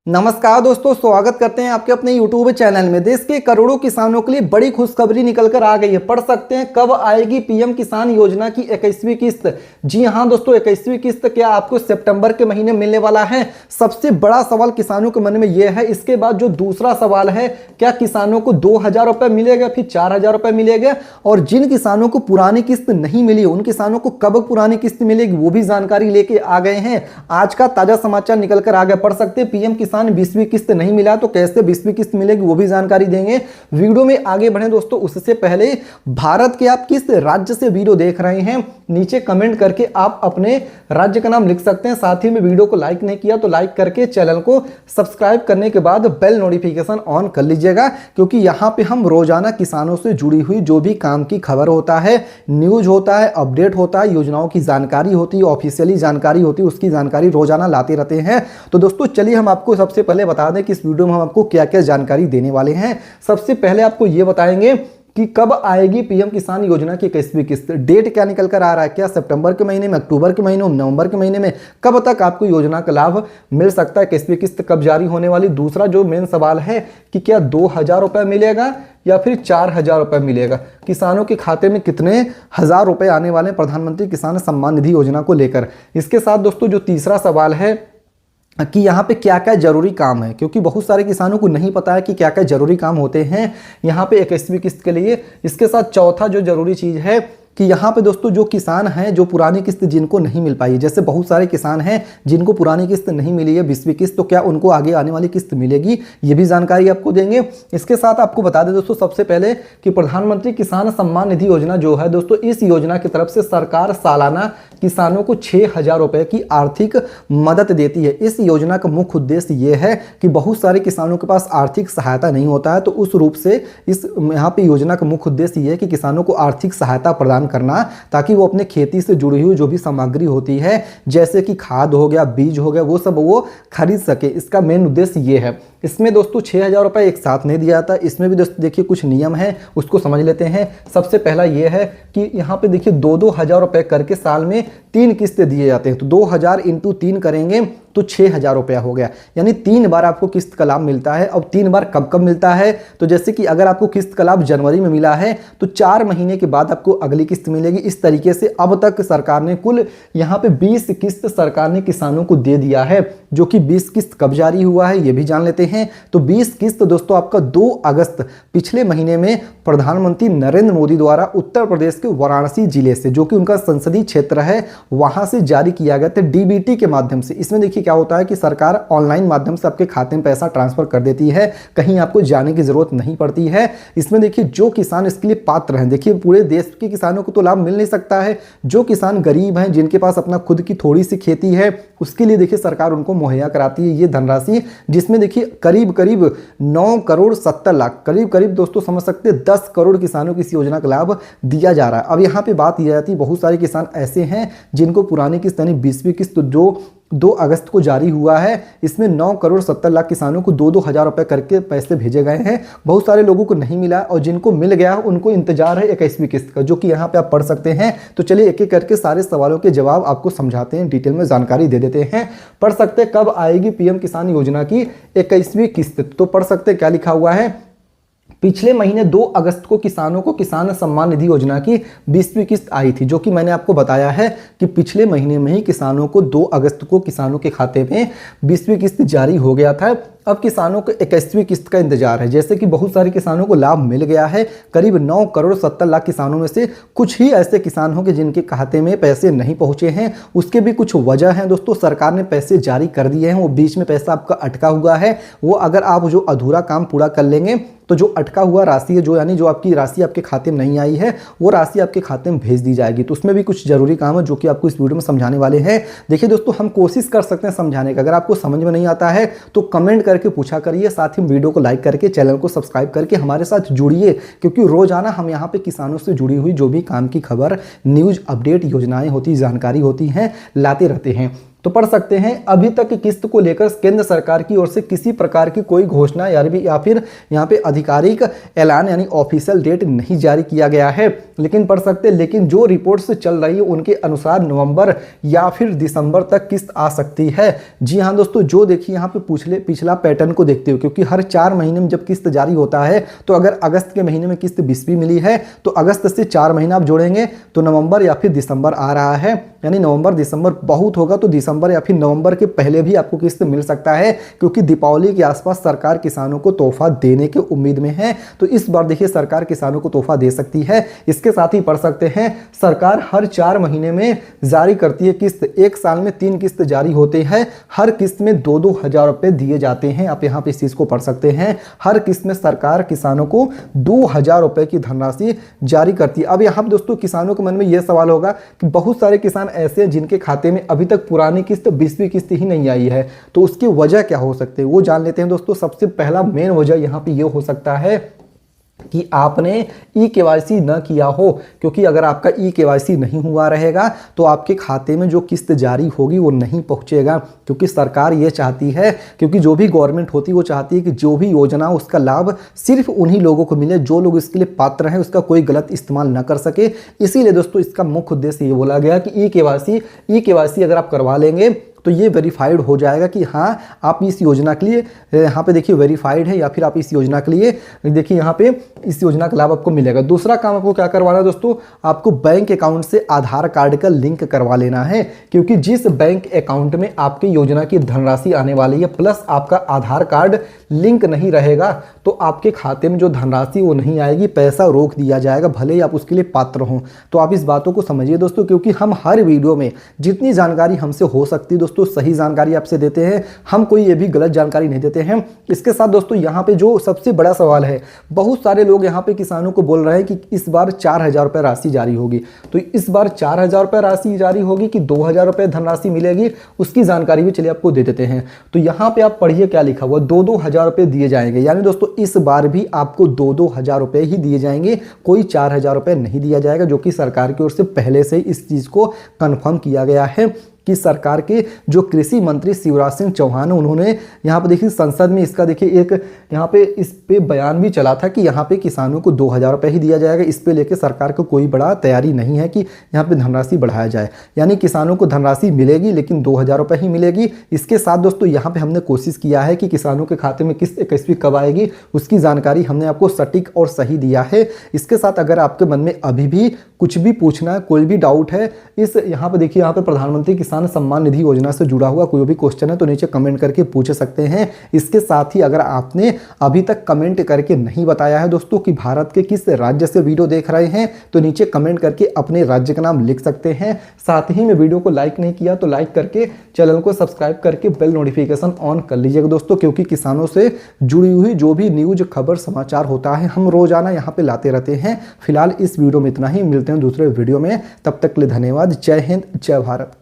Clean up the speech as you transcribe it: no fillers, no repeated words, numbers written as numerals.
नमस्कार दोस्तों, स्वागत करते हैं आपके अपने YouTube चैनल में। देश के करोड़ों किसानों के लिए बड़ी खुशखबरी निकल कर आ गई है। पढ़ सकते हैं कब आएगी पीएम किसान योजना की 21वीं किस्त। जी हां दोस्तों, 21वीं किस्त क्या आपको सितंबर के महीने मिलने वाला है? सबसे बड़ा सवाल किसानों के मन में यह है। इसके बाद जो दूसरा सवाल है, क्या किसानों को 2000 रुपये मिलेगा, फिर 4000 रुपये मिलेगा? और जिन किसानों को पुरानी किस्त नहीं मिली, उन किसानों को कब पुरानी किस्त मिलेगी, वो भी जानकारी लेके आ गए हैं। आज का ताजा समाचार निकल कर आ गया। पढ़ सकते हैं पीएम किसान 20वीं किस्त नहीं मिला तो कैसे 20वीं किस्त मिलेगी, वो भी जानकारी देंगे। वीडियो में आगे बढ़े दोस्तों, उससे पहले भारत के आप किस राज्य से वीडियो देख रहे हैं, नीचे कमेंट करके आप अपने राज्य का नाम लिख सकते हैं। साथ ही में वीडियो को लाइक नहीं किया तो लाइक करके चैनल को सब्सक्राइब करने के बाद बेल नोटिफिकेशन ऑन कर लीजिएगा, क्योंकि यहां पे हम रोजाना किसानों से जुड़ी हुई जो भी काम की खबर होता है, न्यूज होता है, अपडेट होता है, योजनाओं की जानकारी होती है, ऑफिशियली जानकारी होती है, उसकी जानकारी रोजाना लाते रहते हैं। तो दोस्तों चलिए हम आपको सबसे पहले बता दें कि इस वीडियो में हम आपको क्या क्या जानकारी देने वाले हैं। सबसे पहले आपको यह बताएंगे कि कब आएगी पीएम किसान योजना की 21वीं किस्त। डेट क्या निकल कर आ रहा है, क्या सितंबर के महीने में, अक्टूबर के महीने में, नवंबर के महीने में, कब तक आपको योजना का लाभ मिल सकता है, 21वीं किस्त कब जारी होने वाली। दूसरा जो मेन सवाल है कि क्या 2000 रुपये मिलेगा या फिर 4000 रुपये मिलेगा, किसानों के खाते में कितने हजार रुपए आने वाले प्रधानमंत्री किसान सम्मान निधि योजना को लेकर। इसके साथ दोस्तों जो तीसरा सवाल है कि यहाँ पे क्या क्या जरूरी काम है, क्योंकि बहुत सारे किसानों को नहीं पता है कि क्या क्या जरूरी काम होते हैं यहाँ पे 21वीं किस्त के लिए। इसके साथ चौथा जो जरूरी चीज़ है कि यहाँ पे दोस्तों जो किसान हैं जो पुरानी किस्त जिनको नहीं मिल पाई, जैसे बहुत सारे किसान हैं जिनको पुरानी किस्त नहीं मिली है 20वीं किस्त, तो क्या उनको आगे आने वाली किस्त मिलेगी, ये भी जानकारी आपको देंगे। इसके साथ आपको बता दें दोस्तों सबसे पहले कि प्रधानमंत्री किसान सम्मान निधि योजना जो है दोस्तों, इस योजना की तरफ से सरकार सालाना किसानों को 6000 रुपये की आर्थिक मदद देती है। इस योजना का मुख्य उद्देश्य ये है कि बहुत सारे किसानों के पास आर्थिक सहायता नहीं होता है, तो उस रूप से इस यहाँ पे योजना का मुख्य उद्देश्य ये है कि किसानों को आर्थिक सहायता प्रदान करना, ताकि वो अपने खेती से जुड़ी हुई जो भी सामग्री होती है, जैसे कि खाद हो गया, बीज हो गया, वो सब वो खरीद सके। इसका मेन उद्देश्य ये है। इसमें दोस्तों 6000 रुपये एक साथ नहीं दिया जाता। इसमें भी दोस्तों देखिए कुछ नियम है, उसको समझ लेते हैं। सबसे पहला ये है कि यहाँ पे देखिए 2-2 हजार रुपये करके साल में 3 किस्तें दिए जाते हैं। तो 2000 × 3 करेंगे तो 6000 रुपया हो गया, यानी 3 बार आपको किस्त का लाभ मिलता है। अब 3 बार कब कब मिलता है, तो जैसे कि अगर आपको किस्त का लाभ जनवरी में मिला है तो 4 महीने के बाद आपको अगली किस्त मिलेगी। इस तरीके से अब तक सरकार ने कुल यहाँ पे 20 किस्त सरकार ने किसानों को दे दिया है, जो कि 20 किस्त कब जारी हुआ है ये भी जान लेते हैं। तो 20 किस्त दोस्तों आपका 2 अगस्त पिछले महीने में प्रधानमंत्री नरेंद्र मोदी द्वारा उत्तर प्रदेश के वाराणसी जिले से, जो कि उनका संसदीय क्षेत्र है, वहां से जारी किया गया था डीबीटी के माध्यम से। इसमें देखिए क्या होता है कि सरकार ऑनलाइन माध्यम से आपके खाते में पैसा ट्रांसफर कर देती है, कहीं आपको जाने की जरूरत नहीं पड़ती है। इसमें देखिए जो किसान इसके लिए पात्र हैं, देखिए पूरे देश के किसानों को तो लाभ मिल नहीं सकता है। जो किसान गरीब हैं, जिनके पास अपना खुद की थोड़ी सी खेती है, उसके लिए देखिए सरकार उनको मुहैया कराती है ये धनराशि, जिसमें देखिए करीब करीब 9 करोड़ 70 लाख, करीब दोस्तों समझ सकते हैं 10 करोड़ किसानों को इस योजना का लाभ दिया जा रहा है। अब यहाँ पे बात यह जाती है, बहुत सारे किसान ऐसे हैं जिनको पुरानी किस्त यानी 20वीं किस्त जो 2 अगस्त को जारी हुआ है, इसमें 9 करोड़ 70 लाख किसानों को 2-2 हजार रुपये करके पैसे भेजे गए हैं। बहुत सारे लोगों को नहीं मिला और जिनको मिल गया उनको इंतजार है 21वीं किस्त का, जो कि यहाँ पे आप पढ़ सकते हैं। तो चलिए एक एक करके सारे सवालों के जवाब आपको समझाते हैं, डिटेल में जानकारी दे देते हैं। पढ़ सकते हैं कब आएगी पीएम किसान योजना की 21वीं किस्त। तो पढ़ सकते हैं क्या लिखा हुआ है, पिछले महीने 2 अगस्त को किसानों को किसान सम्मान निधि योजना की 20वीं किस्त आई थी, जो कि मैंने आपको बताया है कि पिछले महीने में ही किसानों को 2 अगस्त को किसानों के खाते में 20वीं किस्त जारी हो गया था। अब किसानों को 21वीं किस्त का इंतजार है। जैसे कि बहुत सारे किसानों को लाभ मिल गया है, करीब 9 करोड़ 70 लाख किसानों में से कुछ ही ऐसे किसान होंगे जिनके खाते में पैसे नहीं पहुंचे हैं। उसके भी कुछ वजह हैं दोस्तों, सरकार ने पैसे जारी कर दिए हैं, वो बीच में पैसा आपका अटका हुआ है। वो अगर आप जो अधूरा काम पूरा कर लेंगे तो जो अटका हुआ राशि है, जो यानी जो आपकी राशि आपके खाते में नहीं आई है, वो राशि आपके खाते में भेज दी जाएगी। तो उसमें भी कुछ जरूरी काम है जो कि आपको इस वीडियो में समझाने वाले हैं। देखिए दोस्तों, हम कोशिश कर सकते हैं समझाने का। अगर आपको समझ में नहीं आता है तो कमेंट करके पूछा करिए, साथ ही वीडियो को लाइक करके चैनल को सब्सक्राइब करके हमारे साथ जुड़िए, क्योंकि रोजाना हम यहाँ पे किसानों से जुड़ी हुई जो भी काम की खबर, न्यूज, अपडेट, योजनाएं होती, जानकारी होती हैं, लाते रहते हैं। तो पढ़ सकते हैं अभी तक किस्त को लेकर केंद्र सरकार की ओर से किसी प्रकार की कोई घोषणा या फिर यहाँ पे आधिकारिक ऐलान यानी ऑफिशियल डेट नहीं जारी किया गया है। लेकिन पढ़ सकते हैं लेकिन जो रिपोर्ट्स चल रही है उनके अनुसार नवंबर या फिर दिसंबर तक किस्त आ सकती है। जी हाँ दोस्तों, जो देखिए यहाँ पे पिछला पैटर्न को देखते हो, क्योंकि हर 4 महीने में जब किस्त जारी होता है तो अगर अगस्त के महीने में किस्त 20वीं मिली है तो अगस्त से 4 महीना आप जोड़ेंगे तो नवंबर या फिर दिसंबर आ रहा है। यानी नवंबर दिसंबर बहुत होगा तो दिसंबर या फिर नवंबर के पहले भी आपको किस्त मिल सकता है, क्योंकि दीपावली के आसपास सरकार किसानों को तोहफा देने के उम्मीद में है। तो इस बार देखिए सरकार किसानों को तोहफा दे सकती है। इसके साथ ही पढ़ सकते हैं सरकार हर 4 महीने में जारी करती है किस्त। एक साल में 3 किस्त जारी होते हैं, हर किस्त में 2-2 हजार रुपए दिए जाते हैं। आप यहाँ पे इस चीज को पढ़ सकते हैं, हर किस्त में सरकार किसानों को 2,000 रुपए की धनराशि जारी करती है। अब यहाँ दोस्तों किसानों के मन में यह सवाल होगा कि बहुत सारे किसान ऐसे हैं जिनके खाते में अभी तक पुरानी किस्त 20वीं किस्त ही नहीं आई है, तो उसकी वजह क्या हो सकती है वो जान लेते हैं दोस्तों। सबसे पहला मेन वजह यहाँ पे ये हो सकता है कि आपने ई-केवाईसी न किया हो, क्योंकि अगर आपका ई-केवाईसी नहीं हुआ रहेगा तो आपके खाते में जो किस्त जारी होगी वो नहीं पहुंचेगा। क्योंकि सरकार ये चाहती है, क्योंकि जो भी गवर्नमेंट होती है वो चाहती है कि जो भी योजना उसका लाभ सिर्फ उन्हीं लोगों को मिले जो लोग इसके लिए पात्र हैं, उसका कोई गलत इस्तेमाल न कर सके। इसीलिए दोस्तों इसका मुख्य उद्देश्य ये बोला गया कि ई-केवाईसी अगर आप करवा लेंगे तो ये वेरीफाइड हो जाएगा कि हाँ आप इस योजना के लिए यहाँ पे देखिए वेरीफाइड है, या फिर आप इस योजना के लिए देखिए यहाँ पे इस योजना का लाभ आपको मिलेगा। दूसरा काम आपको क्या करवाना है दोस्तों, आपको बैंक अकाउंट से आधार कार्ड का लिंक करवा लेना है, क्योंकि जिस बैंक अकाउंट में आपकी योजना की धनराशि आने वाली है प्लस आपका आधार कार्ड लिंक नहीं रहेगा तो आपके खाते में जो धनराशि वो नहीं आएगी, पैसा रोक दिया जाएगा, भले ही आप उसके लिए पात्र हों। तो आप इस बातों को समझिए दोस्तों, क्योंकि हम हर वीडियो में जितनी जानकारी हमसे हो सकती है दोस्तों सही जानकारी आपसे देते हैं, हम कोई ये भी गलत जानकारी नहीं देते हैं। इसके साथ दोस्तों यहाँ पे जो सबसे बड़ा सवाल है, बहुत सारे लोग यहाँ पे किसानों को बोल रहे हैं कि इस बार 4,000 रुपये राशि जारी होगी। तो इस बार 4,000 रुपये राशि जारी होगी कि 2,000 रुपये धनराशि मिलेगी, उसकी जानकारी भी चलिए आपको दे देते हैं। तो यहाँ पे आप पढ़िए क्या लिखा हुआ, 2-2 हजार रुपये दिए जाएंगे। यानी दोस्तों इस बार भी आपको 2-2 हजार रुपये ही दिए जाएंगे, कोई 4,000 रुपये नहीं दिया जाएगा, जो कि सरकार की ओर से पहले से इस चीज़ को कन्फर्म किया गया है कि सरकार के जो कृषि मंत्री शिवराज सिंह चौहान उन्होंने यहाँ पे देखिए संसद में इसका देखिए एक यहाँ पे इस पे बयान भी चला था कि यहाँ पे किसानों को 2,000 रुपये ही दिया जाएगा। इस पे लेके सरकार को कोई बड़ा तैयारी नहीं है कि यहाँ पे धनराशि बढ़ाया जाए, यानी किसानों को धनराशि मिलेगी लेकिन 2,000 रुपये ही मिलेगी। इसके साथ दोस्तों यहाँ पे हमने कोशिश किया है कि किसानों के खाते में किस्त 21वीं कब आएगी उसकी जानकारी हमने आपको सटीक और सही दिया है। इसके साथ अगर आपके मन में अभी भी कुछ भी पूछना है, कोई भी डाउट है, इस यहाँ पे देखिए यहाँ पे प्रधानमंत्री किसान सम्मान निधि योजना से जुड़ा हुआ कोई भी क्वेश्चन है तो नीचे कमेंट करके पूछ सकते हैं। इसके साथ ही अगर आपने अभी तक कमेंट करके नहीं बताया है दोस्तों कि भारत के किस राज्य से वीडियो देख रहे हैं तो नीचे कमेंट करके अपने राज्य का नाम लिख सकते हैं। साथ ही में वीडियो को लाइक नहीं किया तो लाइक करके चैनल को सब्सक्राइब करके बेल नोटिफिकेशन ऑन कर लीजिएगा दोस्तों, क्योंकि किसानों से जुड़ी हुई जो भी न्यूज खबर समाचार होता है हम रोजाना यहाँ पे लाते रहते हैं। फिलहाल इस वीडियो में इतना ही, मिलते हैं दूसरे वीडियो में, तब तक के लिए धन्यवाद। जय हिंद, जय भारत।